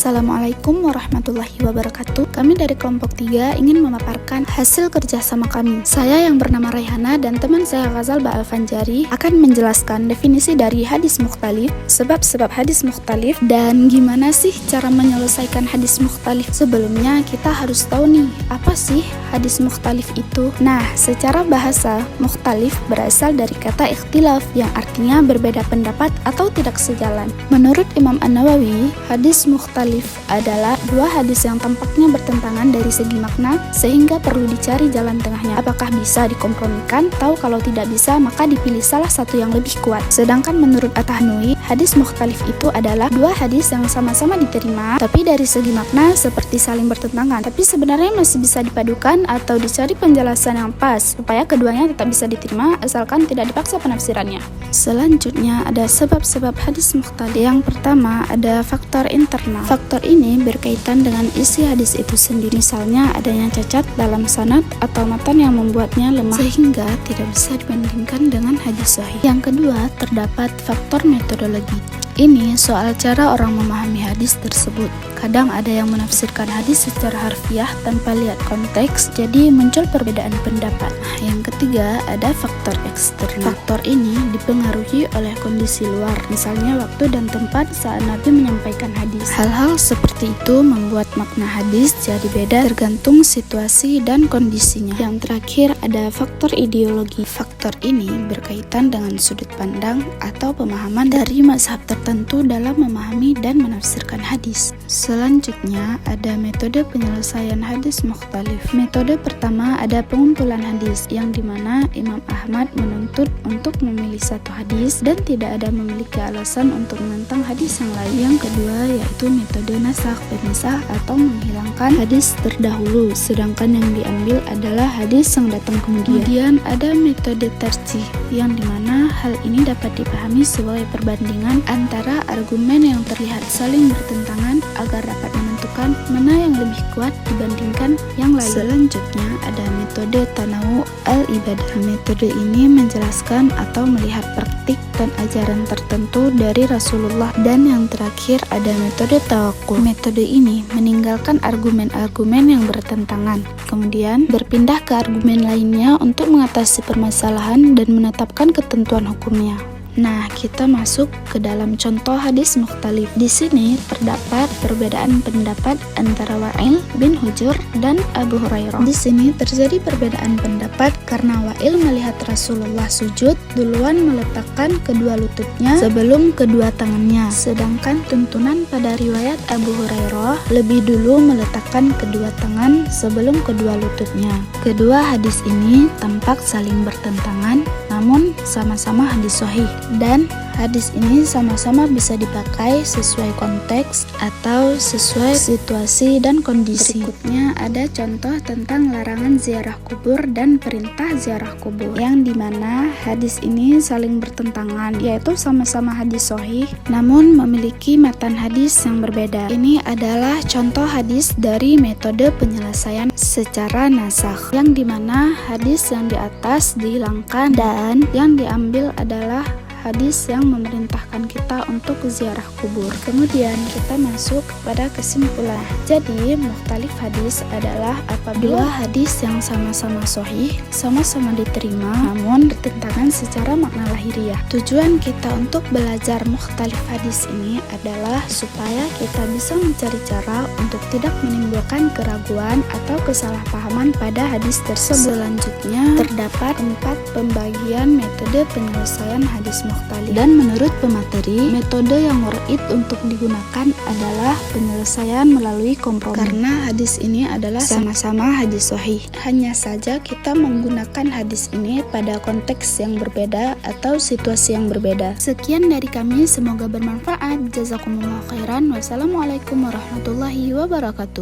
Assalamualaikum warahmatullahi wabarakatuh. Kami dari kelompok 3 ingin memaparkan hasil kerjasama kami. Saya yang bernama Raihana dan teman saya Ghazal Ba'al-Fanjari akan menjelaskan definisi dari hadis mukhtalif, sebab-sebab hadis mukhtalif, dan gimana sih cara menyelesaikan hadis mukhtalif. Sebelumnya kita harus tahu nih, apa sih hadis mukhtalif itu? Nah, secara bahasa, mukhtalif berasal dari kata ikhtilaf yang artinya berbeda pendapat atau tidak sejalan. Menurut Imam An-Nawawi, hadis mukhtalif adalah dua hadis yang tampaknya bertentangan dari segi makna sehingga perlu dicari jalan tengahnya. Apakah bisa dikompromikan atau kalau tidak bisa maka dipilih salah satu yang lebih kuat. Sedangkan menurut At-Tahnui, hadis mukhtalif itu adalah dua hadis yang sama-sama diterima tapi dari segi makna seperti saling bertentangan, tapi sebenarnya masih bisa dipadukan atau dicari penjelasan yang pas supaya keduanya tetap bisa diterima asalkan tidak dipaksa penafsirannya. Selanjutnya ada sebab-sebab hadis mukhtalif. Yang pertama ada faktor internal. Faktor ini berkaitan dengan isi hadis itu sendiri. Misalnya adanya cacat dalam sanad atau matan yang membuatnya lemah sehingga tidak bisa dibandingkan dengan hadis sahih. Yang kedua terdapat faktor metodologi. Ini soal cara orang memahami hadis tersebut. Kadang ada yang menafsirkan hadis secara harfiah tanpa lihat konteks, jadi muncul perbedaan pendapat. Yang ketiga, ada faktor eksternal. Faktor ini dipengaruhi oleh kondisi luar, misalnya waktu dan tempat saat Nabi menyampaikan hadis. Hal-hal seperti itu membuat makna hadis jadi beda tergantung situasi dan kondisinya. Yang terakhir, ada faktor ideologi. Faktor ini berkaitan dengan sudut pandang atau pemahaman dari mazhab tertentu dalam memahami dan menafsirkan hadis. Selanjutnya ada metode penyelesaian hadis mukhtalif. Metode pertama ada pengumpulan hadis yang dimana Imam Ahmad menuntut untuk memilih satu hadis dan tidak ada memiliki alasan untuk menentang hadis yang lain. Yang kedua yaitu metode nasakh, pemisah atau menghilangkan hadis terdahulu sedangkan yang diambil adalah hadis yang datang kemudian. Kemudian ada metode tarjih yang dimana hal ini dapat dipahami sebagai perbandingan antara argumen yang terlihat saling bertentangan agar dapat menentukan mana yang lebih kuat dibandingkan yang lain. Selanjutnya ada metode tanawu al-ibadah. Metode ini menjelaskan atau melihat praktik dan ajaran tertentu dari Rasulullah. Dan yang terakhir ada metode tawakul. Metode ini meninggalkan argumen-argumen yang bertentangan, kemudian berpindah ke argumen lainnya untuk mengatasi permasalahan dan menetapkan ketentuan hukumnya. Nah, kita masuk ke dalam contoh hadis mukhtalif. Di sini terdapat perbedaan pendapat antara Wa'il bin Hujur dan Abu Hurairah. Di sini terjadi perbedaan pendapat karena Wa'il melihat Rasulullah sujud duluan meletakkan kedua lututnya sebelum kedua tangannya. Sedangkan tuntunan pada riwayat Abu Hurairah lebih dulu meletakkan kedua tangan sebelum kedua lututnya. Kedua hadis ini tampak saling bertentangan, namun sama-sama hadis sahih. Dan hadis ini sama-sama bisa dipakai sesuai konteks atau sesuai situasi dan kondisi. Berikutnya ada contoh tentang larangan ziarah kubur dan perintah ziarah kubur, yang dimana hadis ini saling bertentangan, yaitu sama-sama hadis sahih namun memiliki matan hadis yang berbeda. Ini adalah contoh hadis dari metode penyelesaian secara nasakh, yang dimana hadis yang di atas dihilangkan dan yang diambil adalah hadis yang memerintahkan kita untuk ziarah kubur. Kemudian kita masuk pada kesimpulan. Jadi mukhtalif hadis adalah apabila hadis yang sama-sama sahih, sama-sama diterima, namun bertentangan secara makna lahiriah. Tujuan kita untuk belajar mukhtalif hadis ini adalah supaya kita bisa mencari cara untuk tidak menimbulkan keraguan atau kesalahpahaman pada hadis tersebut. Selanjutnya terdapat 4 pembagian metode penyelesaian hadis mukhtalif. Dan menurut pemateri, metode yang warid untuk digunakan adalah penyelesaian melalui kompromi. Karena hadis ini adalah sama-sama hadis sahih. Hanya saja kita menggunakan hadis ini pada konteks yang berbeda atau situasi yang berbeda. Sekian dari kami, semoga bermanfaat. Jazakumullah khairan. Wassalamualaikum warahmatullahi wabarakatuh.